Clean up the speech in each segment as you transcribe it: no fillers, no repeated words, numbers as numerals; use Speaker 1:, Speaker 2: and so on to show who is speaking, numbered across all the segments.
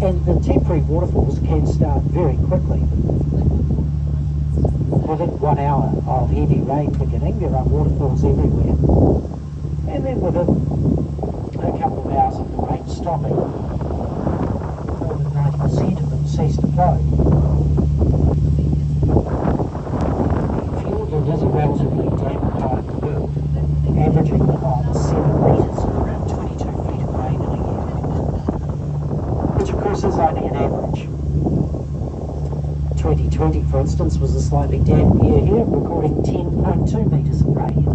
Speaker 1: And the temporary waterfalls can start very quickly. Within 1 hour of heavy rain beginning, there are waterfalls everywhere. And then within a couple of hours of the rain stopping, more than 90% of them cease to flow. Fiordland is a relatively damp part of the world, averaging on 7 metres, around 22 feet of rain in a year, which of course is only an average. 2020, for instance, was a slightly damp year here, recording 10.2 metres of rain.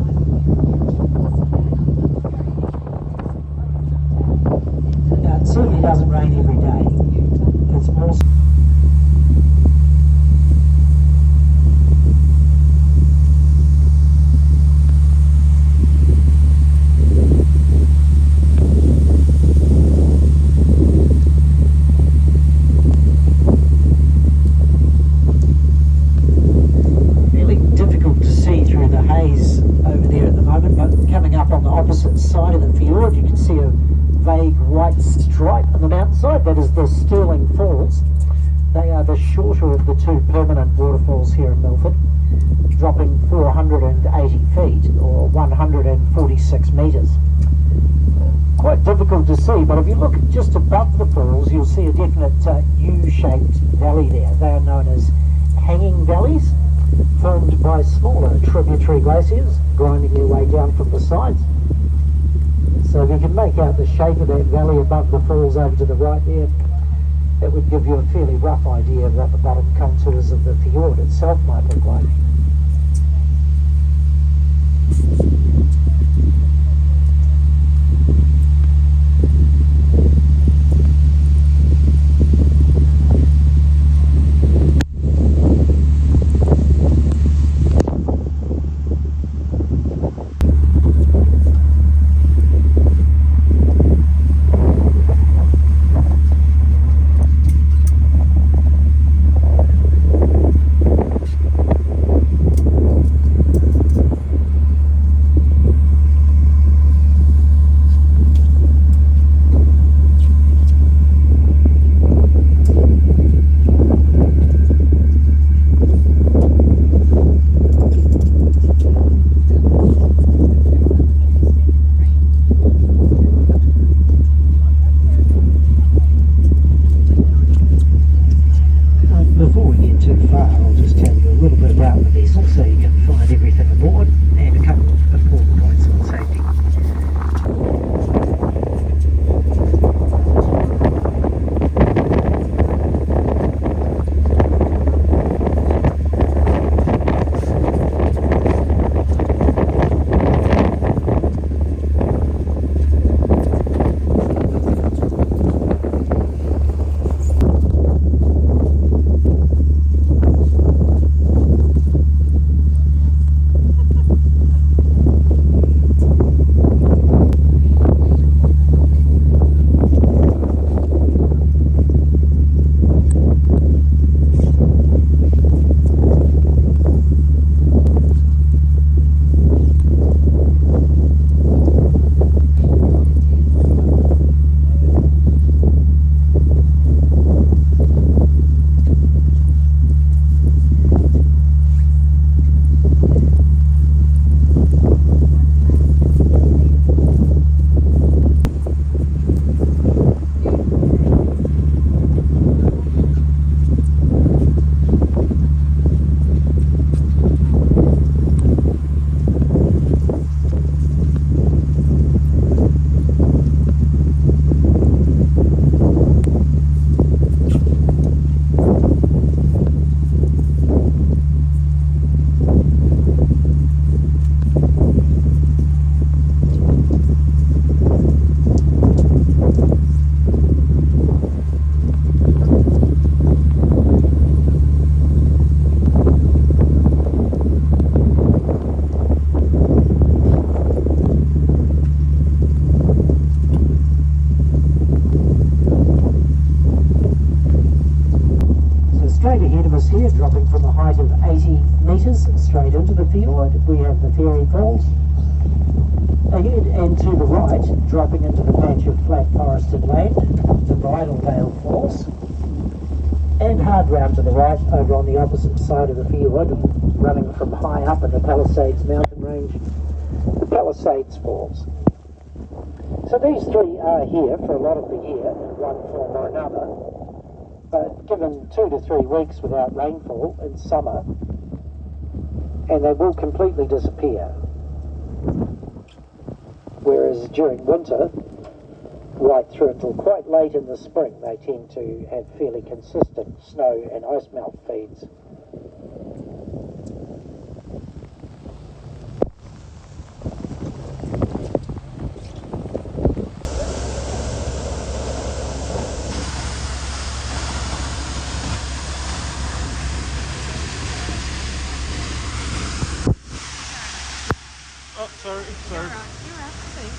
Speaker 1: Now, it certainly doesn't rain every day. It's more... side of the fjord, you can see a vague white stripe on the mountainside. That is the Sterling Falls. They are the shorter of the two permanent waterfalls here in Milford, dropping 480 feet or 146 metres. Quite difficult to see, but if you look just above the falls, you'll see a definite U-shaped valley there. They are known as hanging valleys, formed by smaller tributary glaciers grinding their way down from the sides. So if you can make out the shape of that valley above the falls over to the right there, that would give you a fairly rough idea of what the bottom contours of the fjord itself might look like. Dropping from a height of 80 metres straight into the fjord, we have the Fairy Falls. Ahead and to the right, dropping into the patch of flat forested land, the Bridal Vale Falls, and hard round to the right over on the opposite side of the fjord, running from high up in the Palisades mountain range, the Palisades Falls. So these three are here for a lot of the year in one form or another, but given 2 to 3 weeks without rainfall in summer, and they will completely disappear. Whereas during winter, right through until quite late in the spring, they tend to have fairly consistent snow and ice melt feeds.
Speaker 2: Oh, sorry.
Speaker 3: You're right. See.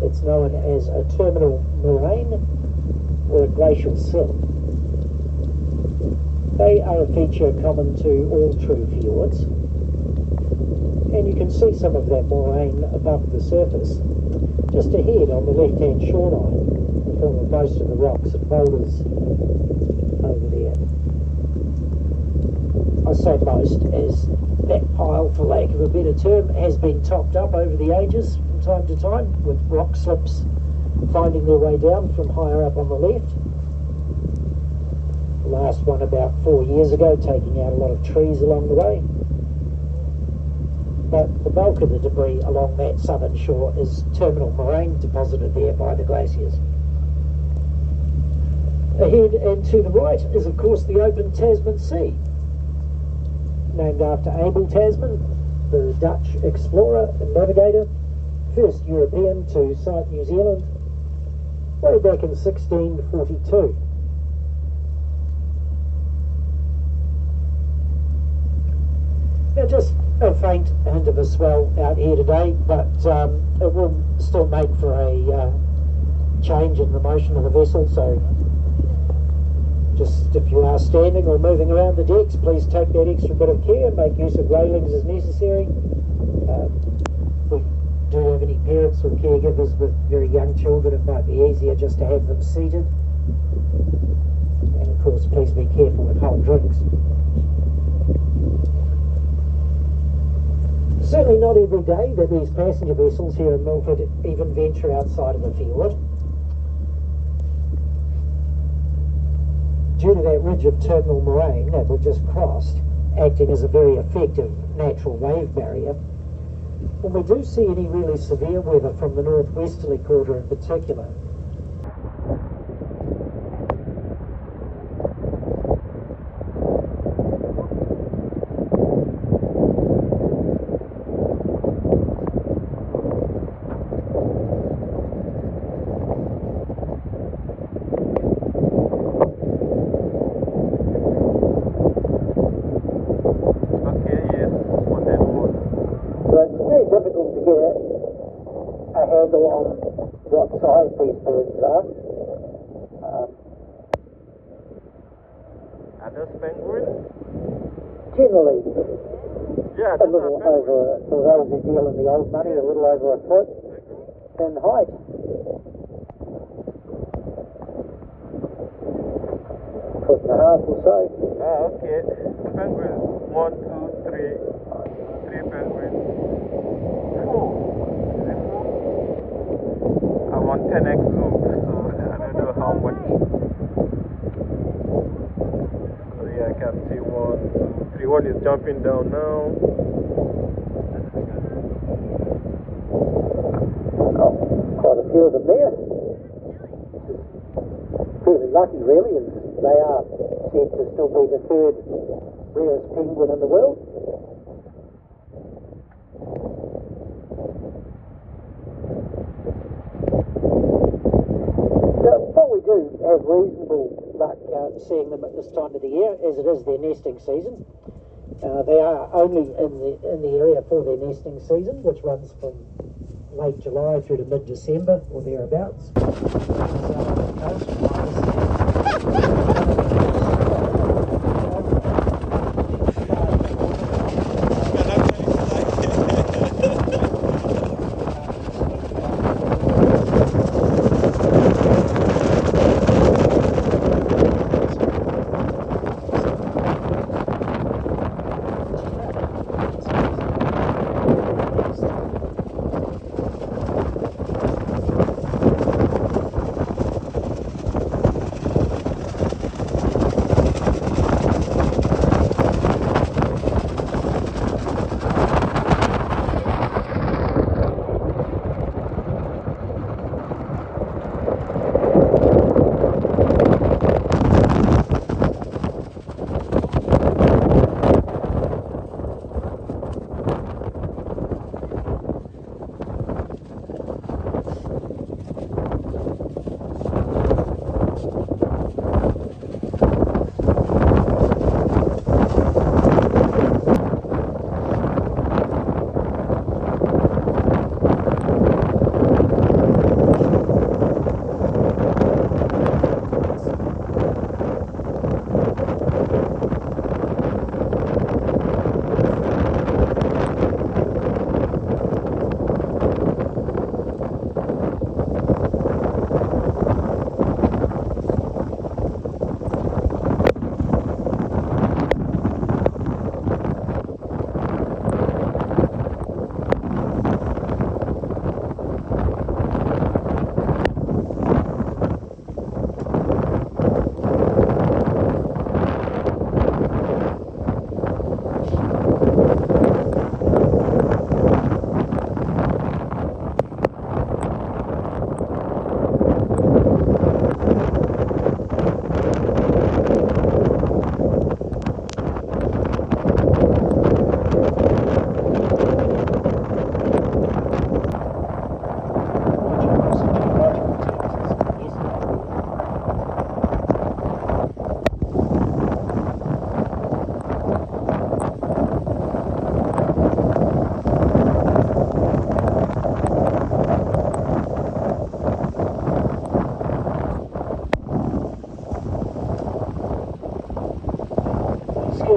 Speaker 1: It's known as a terminal moraine or a glacial sill. They are a feature common to all true fjords, and you can see some of that moraine above the surface just ahead on the left-hand shoreline, in form of most of the rocks and boulders over there. I say most, as that pile, for lack of a better term, has been topped up over the ages from time to time, with rock slips finding their way down from higher up on the left. The last one about 4 years ago, taking out a lot of trees along the way. But the bulk of the debris along that southern shore is terminal moraine deposited there by the glaciers. Ahead and to the right is, of course, the open Tasman Sea, named after Abel Tasman, the Dutch explorer and navigator, first European to sight New Zealand way back in 1642. Now, just a faint hint of a swell out here today, but it will still make for a change in the motion of the vessel. So just if you are standing or moving around the decks, please take that extra bit of care, make use of railings as necessary. If we do have any parents or caregivers with very young children, it might be easier just to have them seated. And of course, please be careful with hot drinks. Certainly not every day that these passenger vessels here in Milford even venture outside of the fiord. Due to that ridge of terminal moraine that we've just crossed, acting as a very effective natural wave barrier, when we do see any really severe weather from the northwesterly quarter in particular, on what size these birds are.
Speaker 2: Are those penguins?
Speaker 1: Generally,
Speaker 2: Yeah,
Speaker 1: a little over, for those who deal in the old money, a little over a foot in height. Foot and a half or so.
Speaker 2: Ah, okay. Penguins. 1, 2, 3. 3 penguins. 4. Is it 4? I'm on 10x zoom, so I don't know how much. Oh yeah, I can see 1, 2, 3. One is jumping down now.
Speaker 1: Oh, quite a few of them there. Pretty lucky really, as they are said to still be the third rarest penguin in the world. What we do have reasonable luck seeing them at this time of the year, as it is their nesting season. They are only in the area for their nesting season, which runs from late July through to mid-December or thereabouts.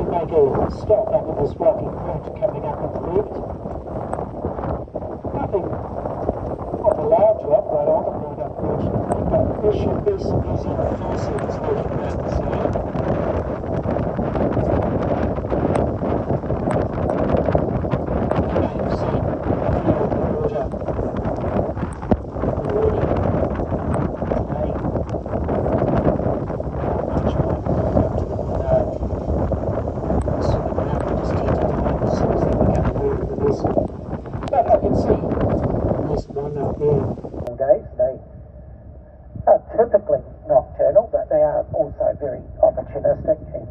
Speaker 1: make a stop up at this rocky point coming up on the left. Nothing of a large rock right on the point, unfortunately, but there should be some New Zealand fossils lurking around the side. You may have seen a few of the water already today. Much like up to the Bernard. So the ground just tend to die as soon as they become aware of the vessel. But I can see at least one up there. All days, they are typically nocturnal, but they are also very opportunistic, and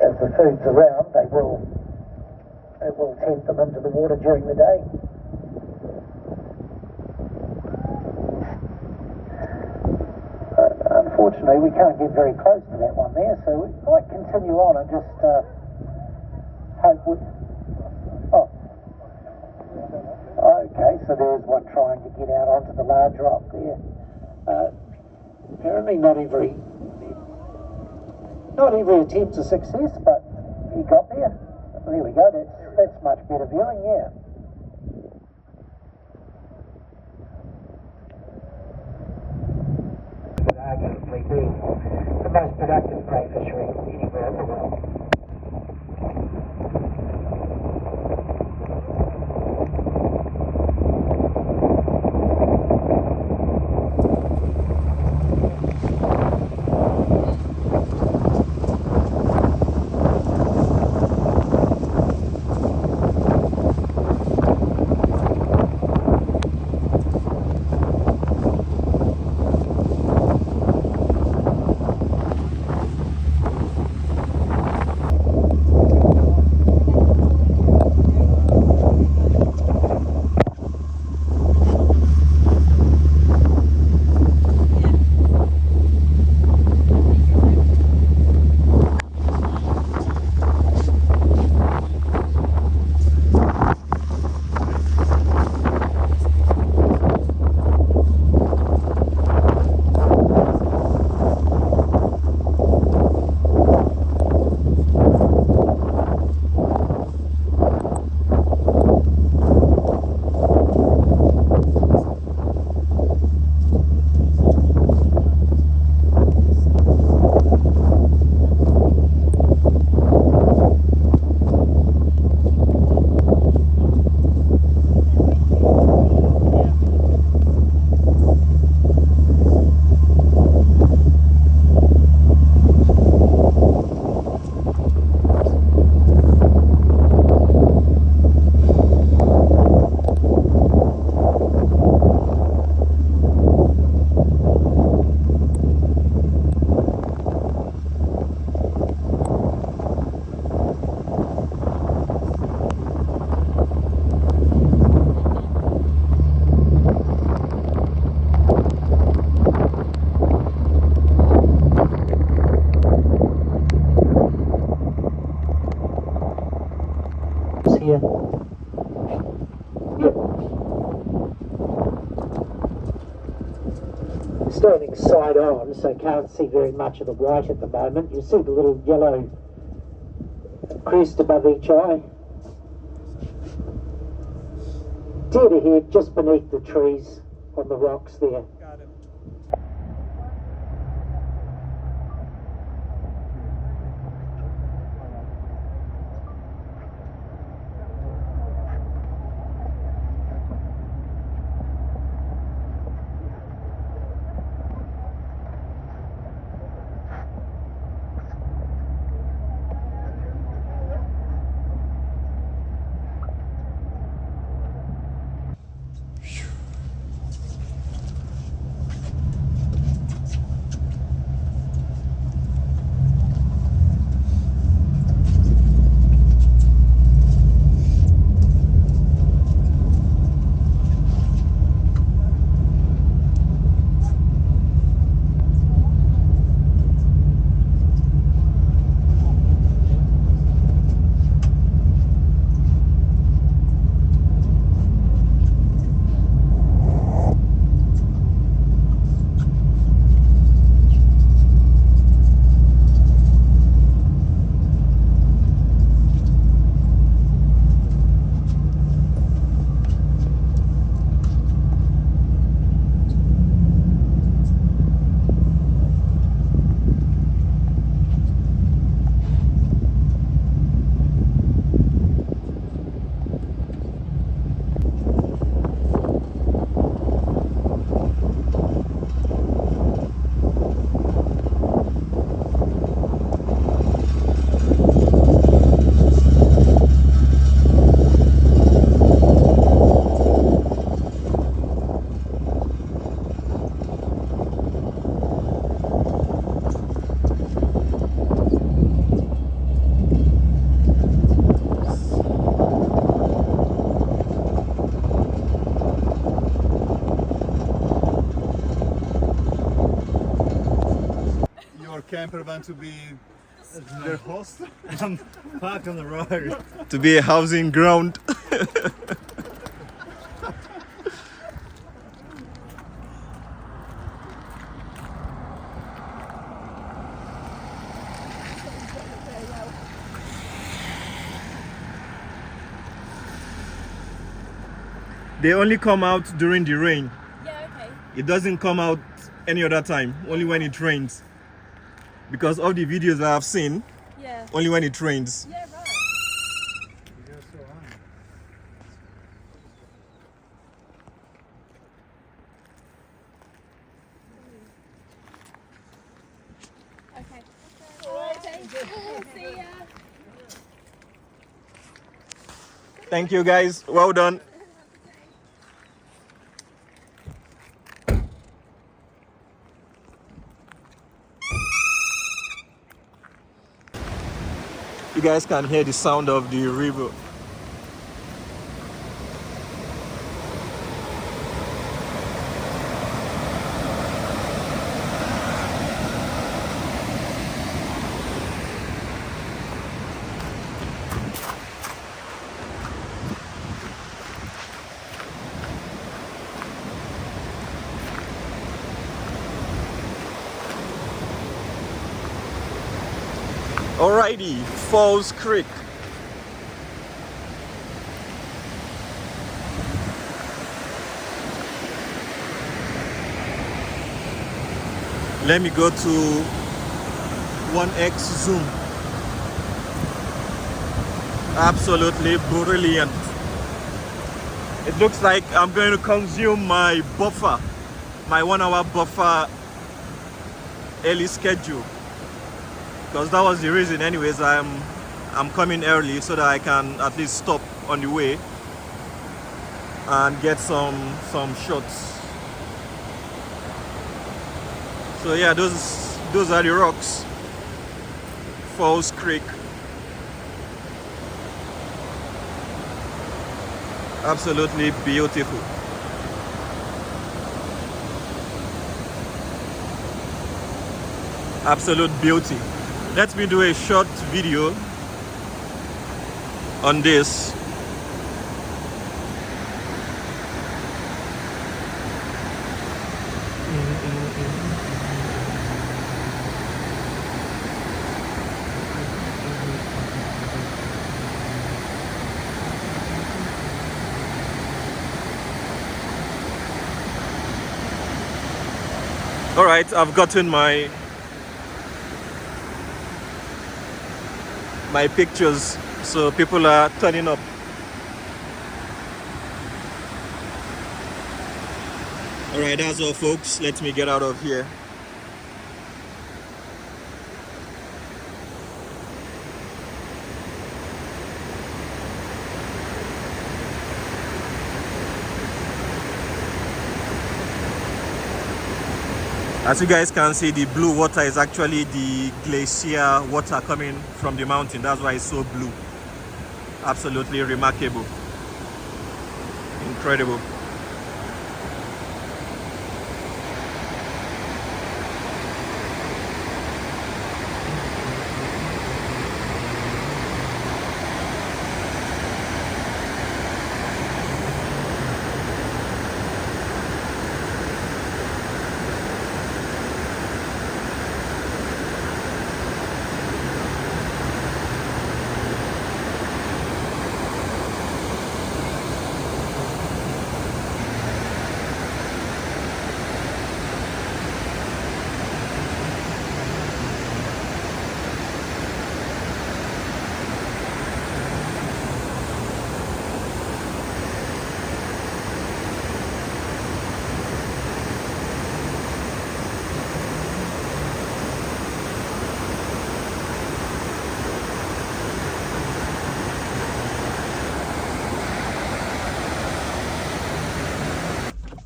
Speaker 1: as the food's around, it will tempt them into the water during the day. Unfortunately, we can't get very close to that one there, so we might continue on and just hope we... Oh. Okay, so there is one trying to get out onto the large rock there. Apparently not every attempt's a success, but he got there. There we go, that's much better viewing, yeah. Would arguably be the most productive prey fishery anywhere in the world. Here. Yep. Standing side on, so can't see very much of the white at the moment. You see the little yellow crest above each eye. Dead ahead, just beneath the trees on the rocks there.
Speaker 2: Got it.
Speaker 4: our camper van to be their host.
Speaker 5: I'm parked on the road.
Speaker 2: To be a housing ground. They only come out during the rain.
Speaker 3: Yeah, okay.
Speaker 2: It doesn't come out any other time, only when it rains. Because of the videos I have seen,
Speaker 3: Yeah.
Speaker 2: only when it rains.
Speaker 3: Yeah, right. Okay. See ya.
Speaker 2: Thank you guys, well done. You guys can hear the sound of the river. Alrighty, Falls Creek. Let me go to 1x zoom. Absolutely brilliant. It looks like I'm going to consume my buffer, my 1 hour buffer early schedule. Because that was the reason anyways I'm coming early so that I can at least stop on the way and get some shots. So yeah, those are the rocks. Falls Creek. Absolutely beautiful. Absolute beauty. Let me do a short video on this. All right, I've gotten my pictures, so people are turning up. All right, that's all folks, let me get out of here. As you guys can see, the blue water is actually the glacier water coming from the mountain. That's why it's so blue. Absolutely remarkable. Incredible.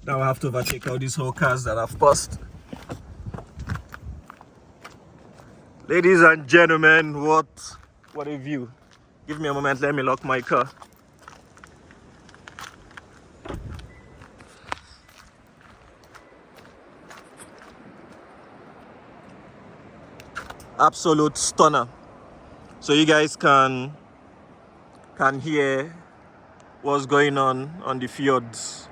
Speaker 2: Now I have to overtake all these whole cars that I've passed. Ladies and gentlemen, what a view. Give me a moment, let me lock my car. Absolute stunner. So you guys can hear what's going on the fjords.